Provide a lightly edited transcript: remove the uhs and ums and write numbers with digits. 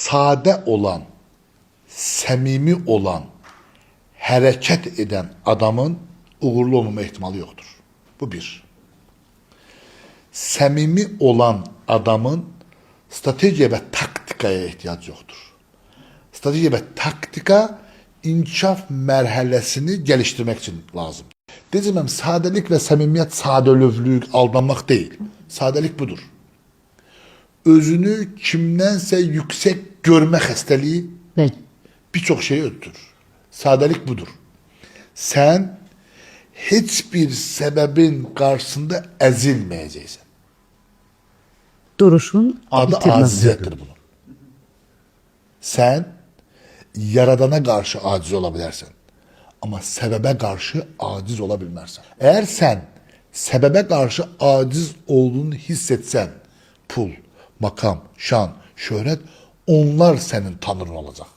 sade olan, səmimi olan, hərəkət edən adamın uğurlu olmama ehtimalı yoxdur. Bu bir. Səmimi olan adamın strategiya və taktikaya ehtiyac yoxdur. Strategiya və taktika inkişaf mərhələsini gəlişdirmək üçün lazımdır. Deyəcəm, sadəlik və səmimiyyət sadəlövlük, aldanmaq deyil. Sadəlik budur. Özünü kimdənsə yüksək görmə xəstəliyi bir çox şeyi ötürür. Sadəlik budur. Sən heç bir səbəbin qarşısında əzilməyəcəksən. Duruşun adı aciziyyətdir bunun. Sən yaradana qarşı aciz ola bilərsən. Amma səbəbə qarşı aciz ola bilmərsən. Əgər sən səbəbə qarşı aciz olduğunu hiss etsən, pul, makam, şan, şöhrət, onlar sənin tanrın olacaq.